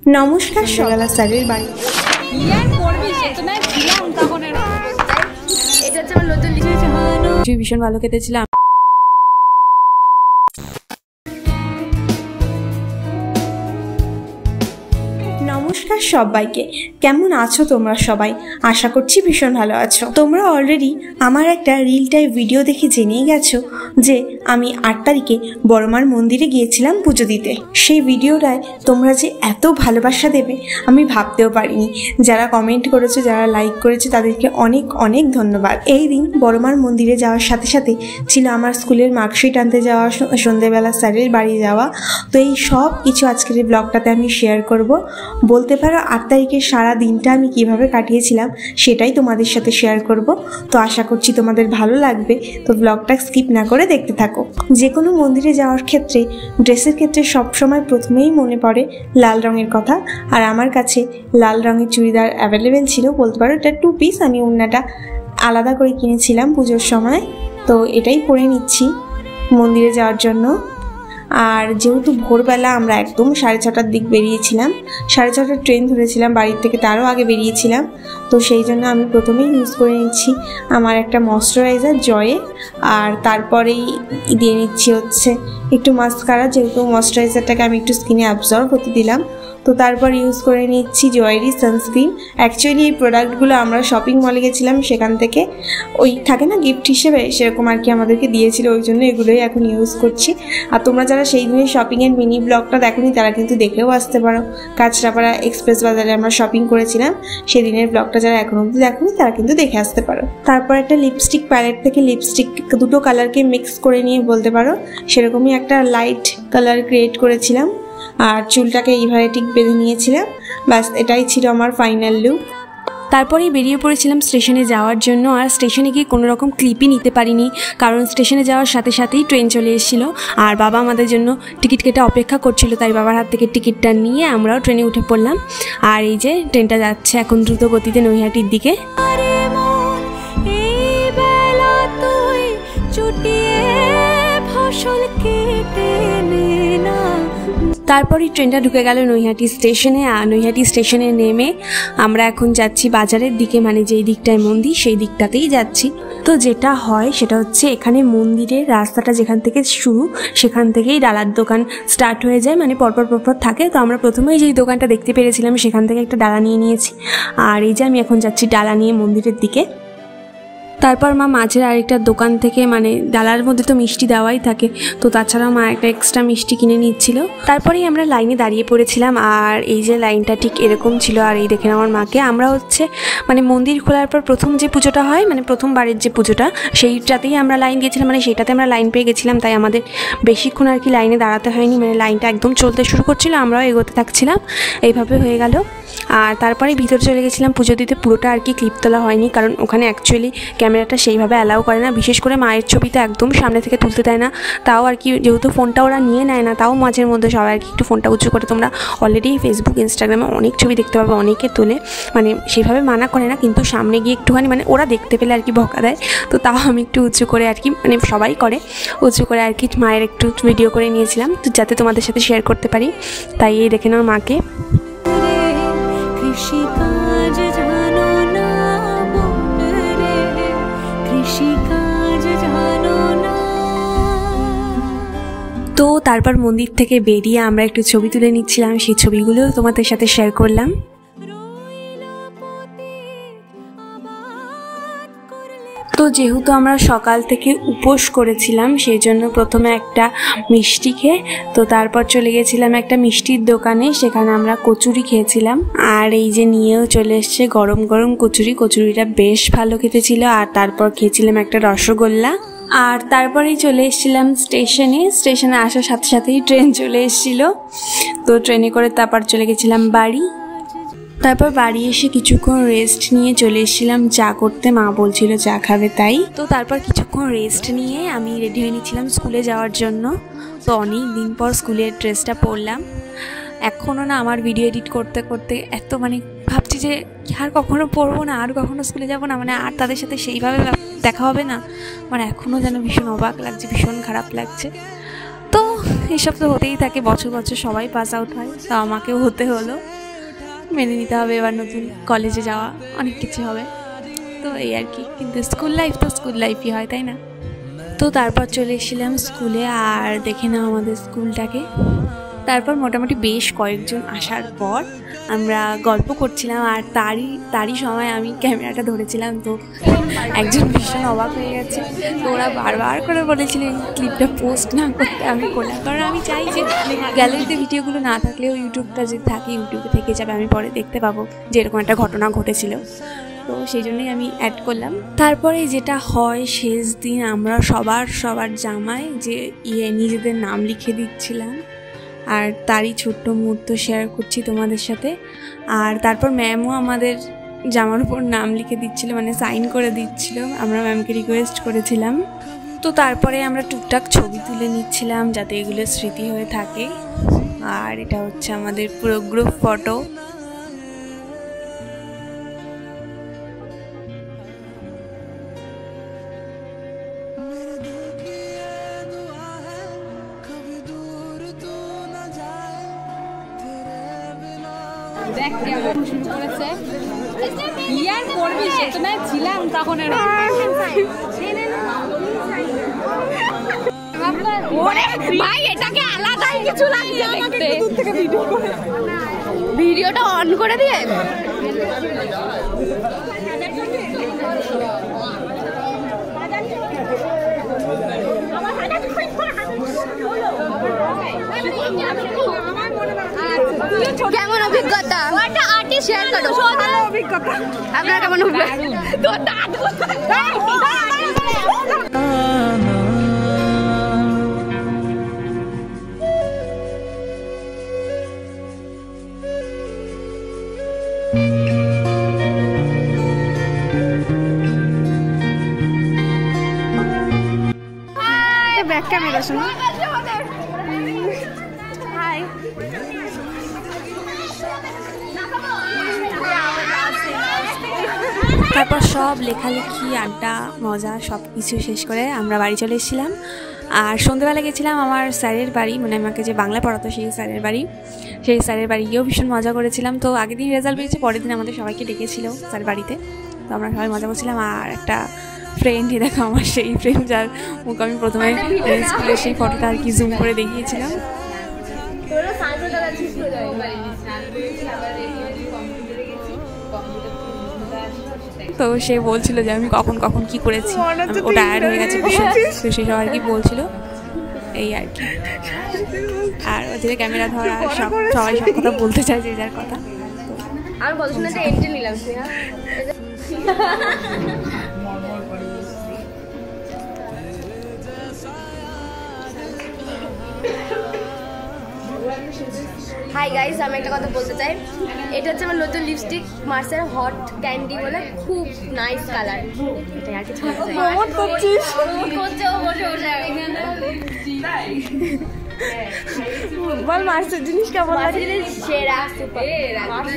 নমস্কার সকালা স্যারের বাড়ি ভীষণ ভালো কেটেছিলাম। নমস্কার সবাইকে, কেমন আছো তোমরা সবাই? আশা করছি ভীষণ ভালো আছো। তোমরা অলরেডি আমার একটা রিল টাইপ ভিডিও দেখে জেনেই গেছো যে আমি 8 তারিখে বড়মার মন্দিরে গিয়েছিলাম পুজো দিতে। সেই ভিডিওটায় তোমরা যে এত ভালোবাসা দেবে আমি ভাবতেও পারিনি। যারা কমেন্ট করেছো, যারা লাইক করেছো, তাদেরকে অনেক অনেক ধন্যবাদ। এই দিন বড়মার মন্দিরে যাওয়ার সাথে সাথে ছিল আমার স্কুলের মার্কশিট আনতে যাওয়া, সন্ধ্যেবেলা স্যারের বাড়ি যাওয়া। তো এই সব কিছু আজকের এই ব্লগটাতে আমি শেয়ার করব। বলতে পারো 8 তারিখের সারা দিনটা আমি কিভাবে কাটিয়েছিলাম সেটাই তোমাদের সাথে শেয়ার করব। তো আশা করছি তোমাদের ভালো লাগবে। তো ব্লগটা স্কিপ না করে দেখতে থাকো। যে কোনো মন্দিরে যাওয়ার ক্ষেত্রে ড্রেসের ক্ষেত্রে সবসময় প্রথমেই মনে পড়ে লাল রঙের কথা। আর আমার কাছে লাল রঙের চুড়িদার অ্যাভেলেবেল ছিল। বলতে পারো এটা 2 পিস। আমি ওড়নাটা আলাদা করে কিনেছিলাম পুজোর সময়। তো এটাই পরে নিচ্ছি মন্দিরে যাওয়ার জন্য। আর যেহেতু ভোরবেলা আমরা একদম 6:30টার দিক বেরিয়েছিলাম, 6:30টার ট্রেন ধরেছিলাম বাড়ির থেকে, তারও আগে বেরিয়েছিলাম। তো সেই জন্য আমি প্রথমেই ইউজ করে নিচ্ছি আমার একটা ময়শ্চারাইজার জয়ে। আর তারপরেই দিয়ে নিচ্ছি হচ্ছে একটু মাস্কারা, যেহেতু ময়শ্চারাইজারটাকে আমি একটু স্কিনে অ্যাবজর্ব হতে দিলাম। তো তারপর ইউজ করে নিচ্ছি জয়েরই সানস্ক্রিন। অ্যাকচুয়ালি এই প্রোডাক্টগুলো আমরা শপিং মলে গেছিলাম, সেখান থেকে ওই থাকে না গিফট হিসেবে, সেরকম আর কি আমাদেরকে দিয়েছিল, ওই জন্য এগুলোই এখন ইউজ করছি। আর তোমরা যারা সেই দিনের শপিংয়ের মিনি ব্লগটা দেখোনি তারা কিন্তু দেখেও আসতে পারো। কাঁচরাপাড়া এক্সপ্রেস বাজারে আমরা শপিং করেছিলাম, সেদিনের ব্লগটা যারা এখন অবধি দেখোনি তারা কিন্তু দেখে আসতে পারো। তারপর একটা লিপস্টিক প্যালেট থেকে লিপস্টিক দুটো কালারকে মিক্স করে নিয়ে বলতে পারো সেরকমই একটা লাইট কালার ক্রিয়েট করেছিলাম। আর চুলটাকে এইভাবে ঠিক বেঁধে নিয়েছিলাম। ব্যাস, এটাই ছিল আমার ফাইনাল লুক। তারপরেই বেরিয়ে পড়েছিলাম স্টেশনে যাওয়ার জন্য। আর স্টেশনে গিয়ে কোনো রকম ক্লিপই নিতে পারিনি, কারণ স্টেশনে যাওয়ার সাথে সাথেই ট্রেন চলে এসেছিলো। আর বাবা আমাদের জন্য টিকিট কেটে অপেক্ষা করছিল, তাই বাবার হাত থেকে টিকিটটা নিয়ে আমরাও ট্রেনে উঠে পড়লাম। আর এই যে ট্রেনটা যাচ্ছে এখন দ্রুত গতিতে নৈহাটির দিকে। তারপরই ট্রেনটা ঢুকে গেল নৈহাটি স্টেশনে। আর নৈহাটি স্টেশনে নেমে আমরা এখন যাচ্ছি বাজারের দিকে, মানে যেই দিকটায় মন্দির সেই দিকটাতেই যাচ্ছি। তো যেটা হয় সেটা হচ্ছে এখানে মন্দিরের রাস্তাটা যেখান থেকে শুরু সেখান থেকেই ডালার দোকান স্টার্ট হয়ে যায়, মানে পরপর পরপর থাকে। তো আমরা প্রথমেই যেই দোকানটা দেখতে পেরেছিলাম সেখান থেকে একটা ডালা নিয়ে নিয়েছি। আর এই যে আমি এখন যাচ্ছি ডালা নিয়ে মন্দিরের দিকে। তারপর মা মাঝের আরেকটা দোকান থেকে, মানে ডালার মধ্যে তো মিষ্টি দেওয়াই থাকে, তো তাছাড়া মা একটা এক্সট্রা মিষ্টি কিনে নিচ্ছিল। তারপরেই আমরা লাইনে দাঁড়িয়ে পড়েছিলাম। আর এই যে লাইনটা ঠিক এরকম ছিল। আর এই দেখেন আমার মাকে, আমরা হচ্ছে মানে মন্দির খোলার পর প্রথম যে পুজোটা হয়, মানে প্রথমবারের যে পুজোটা, সেইটাতেই আমরা লাইন দিয়েছিলাম, মানে সেইটাতে আমরা লাইন পেয়ে গেছিলাম। তাই আমাদের বেশিক্ষণ আর কি লাইনে দাঁড়াতে হয়নি, মানে লাইনটা একদম চলতে শুরু করছিল, আমরাও এগোতে থাকছিলাম। এইভাবে হয়ে গেল। আর তারপরে ভিতরে চলে গেছিলাম পুজো দিতে। পুরোটা আর কি ক্লিপ তোলা হয়নি, কারণ ওখানে অ্যাকচুয়ালি ক্যামেরাটা সেইভাবে অ্যালাউ করে না, বিশেষ করে মায়ের ছবিটা একদম সামনে থেকে তুলতে দেয় না। তাও আর কি যেহেতু ফোনটা ওরা নিয়ে নেয় না, তাও মাঝের মধ্যে সবাই আর কি একটু ফোনটা উঁচু করে, তোমরা অলরেডি ফেসবুক ইনস্টাগ্রামে অনেক ছবি দেখতে পাবে, অনেকে তোলে, মানে সেইভাবে মানা করে না, কিন্তু সামনে গিয়ে একটুখানি মানে ওরা দেখতে পেলে আর কি বকা দেয়। তো তাও আমি একটু উঁচু করে আর কি, মানে সবাই করে উঁচু করে আর কি মায়ের একটু ভিডিও করে নিয়েছিলাম, তো যাতে তোমাদের সাথে শেয়ার করতে পারি। তাই এই দেখে নাও মাকে। কৃষিকাজ জানো না রে, কৃষিকাজ জানো না। তো তারপর মন্দির থেকে বেরিয়ে আমরা একটু ছবি তুলে নিচ্ছিলাম, সেই ছবিগুলো তোমাদের সাথে শেয়ার করলাম। তো যেহেতু আমরা সকাল থেকে উপোস করেছিলাম, সেই জন্য প্রথমে একটা মিষ্টি খেয়ে তো তারপর চলে গেছিলাম একটা মিষ্টির দোকানে, সেখানে আমরা কচুরি খেয়েছিলাম। আর এই যে নিয়েও চলে এসছে গরম গরম কচুরি, কচুরিটা বেশ ভালো খেতে ছিল। আর তারপর খেয়েছিলাম একটা রসগোল্লা। আর তারপরেই চলে এসেছিলাম স্টেশনে আসার সাথে সাথেই ট্রেন চলে এসেছিল। তো ট্রেনে করে তারপর চলে গেছিলাম বাড়ি। তারপর বাড়ি এসে কিছুক্ষণ রেস্ট নিয়ে চলে এসেছিলাম চা করতে, মা বলছিল চা খাবে তাই। তো তারপর কিছুক্ষণ রেস্ট নিয়ে আমি রেডি হয়ে নিচ্ছিলাম স্কুলে যাওয়ার জন্য। তো অনেক দিন পর স্কুলের ড্রেসটা পরলাম। এখনও না আমার ভিডিও এডিট করতে করতে এত মানে ভাবছি যে আর কখনো পড়বো না, আর কখনো স্কুলে যাবো না, মানে আর তাদের সাথে সেইভাবে দেখা হবে না। আমার এখনও যেন ভীষণ অবাক লাগছে, ভীষণ খারাপ লাগছে। তো এসব তো হতেই থাকে, বছর বছর সবাই পাস আউট হয়, তো আমাকেও হতে হলো, মেনে নিতে হবে। এবার নতুন কলেজে যাওয়া, অনেক কিছু হবে, তো এই আর কি। কিন্তু স্কুল লাইফ তো স্কুল লাইফই হয়, তাই না? তো তারপর চলে এসেছিলাম স্কুলে, আর দেখে নাও আমাদের স্কুলটাকে। তারপর মোটামুটি বেশ কয়েকজন আসার পর আমরা গল্প করছিলাম, আর তারই সময় আমি ক্যামেরাটা ধরেছিলাম। তো একজন ভীষণ অবাক হয়ে গেছে, তো ওরা বারবার করে বলেছিল এই ক্লিপটা পোস্ট না করতে, আমি করলাম। কারণ আমি চাই যে গ্যালারিতে ভিডিওগুলো না থাকলেও ইউটিউবটা যে থাকে ইউটিউবে থেকে যাবে, আমি পরে দেখতে পাবো যে এরকম একটা ঘটনা ঘটেছিল। তো সেই জন্যই আমি অ্যাড করলাম। তারপরে যেটা হয়, শেষ দিন আমরা সবার জামায় যে নিজেদের নাম লিখে দিচ্ছিলাম, আর তারই ছোট্ট মুহূর্ত শেয়ার করছি তোমাদের সাথে। আর তারপর ম্যামও আমাদের জামার উপর নাম লিখে দিচ্ছিল, মানে সাইন করে দিচ্ছিল, আমরা ম্যামকে রিকোয়েস্ট করেছিলাম। তো তারপরে আমরা টুকটাক ছবি তুলে নিচ্ছিলাম যাতে এগুলো স্মৃতি হয়ে থাকে। আর এটা হচ্ছে আমাদের পুরো গ্রুপ ফটো। দেখ কেমন শুরু করেছে, কি আর করবি, সে তো না ছিলাম তখন। ভাই এটাকে আলাদাই কিছু লাগছে দেখতে, ভিডিওটা অন করে দিয়ে কেমন অভিজ্ঞতা, একটা আর্টিস্ট শেয়ার করো অভিজ্ঞতা, আপনার কেমন অভিজ্ঞতা? ব্যাক ক্যামেরা শোনো, হাই। তারপর সব লেখালেখি, আড্ডা, মজা সব কিছু শেষ করে আমরা বাড়ি চলে এসেছিলাম। আর সন্ধ্যেবেলা গেছিলাম আমার স্যারের বাড়ি, মানে আমাকে যে বাংলা পড়াতো সেই স্যারের বাড়ি। সেই স্যারের বাড়ি গিয়েও ভীষণ মজা করেছিলাম। তো আগের দিন রেজাল্ট পেয়েছে, পরের দিন আমাদের সবাইকে ডেকেছিল স্যার বাড়িতে, তো আমরা সবাই মজা করছিলাম। আর একটা ফ্রেন্ড, দেখো আমার সেই ফ্রেন্ড যার মুখ আমি প্রথমে স্কুলের সেই ফটোটা আর কি জুম করে দেখিয়েছিলাম। তো সে বলছিল যে আমি কখন কখন কি করেছি, ওটা অ্যাড হয়ে গেছে ভীষণ, তো সে সব আর কি বলছিল, এই আর কি। আর ওদের ক্যামেরা ধরা, সবাই সব কথা বলতে চায় যে যার কথা। আমি কত শুনে এন্ট্রি নিলাম স্নেহা। হাই গাইস, আমি একটা কথা বলতে চাই, এটা হচ্ছে আমার নতুন লিপস্টিক, মার্সের হট ক্যান্ডি বলে, খুব নাইস কালার। এটা আর কিছু প্রমোট করছিস, করছে ও বসে বসে বল। মার্সের জিনিস কেমন লাগে? সেরা, সুপার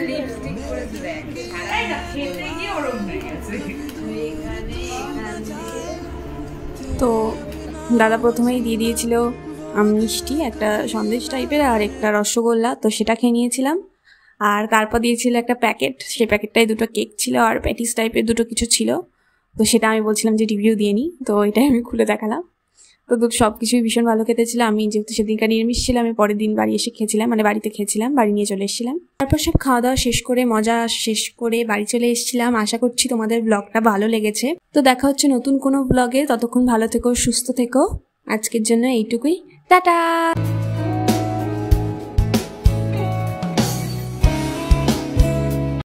লিপস্টিক করেছে দেখ, না খেতে গিয়ে ওরকম দেখেছে। তো দাদা প্রথমেই দিয়ে দিয়েছিল মিষ্টি, একটা সন্দেশ টাইপের আর একটা রসগোল্লা, তো সেটা খেয়ে নিয়েছিলাম। আর তারপর দিয়েছিল একটা প্যাকেট, সেই প্যাকেটটায় দুটো কেক ছিল আর প্যাটিস টাইপের দুটো কিছু ছিল, তো সেটা আমি বলছিলাম যে রিভিউ দিয়ে নিই, তো এটাই আমি খুলে দেখালাম। তো সব কিছুই ভীষণ ভালো খেতে ছিল। আমি যেহেতু সেদিনকার নিরামিষ ছিল, আমি পরের দিন বাড়ি এসে খেয়েছিলাম, মানে বাড়িতে খেয়েছিলাম, বাড়ি নিয়ে চলে এসেছিলাম। তারপর সব খাওয়া দাওয়া শেষ করে, মজা শেষ করে বাড়ি চলে এসেছিলাম। আশা করছি তোমাদের ব্লগটা ভালো লেগেছে। তো দেখা হচ্ছে নতুন কোনো ব্লগে, ততক্ষণ ভালো থেকো, সুস্থ থেকো। আজকের জন্য এইটুকুই, টাটা।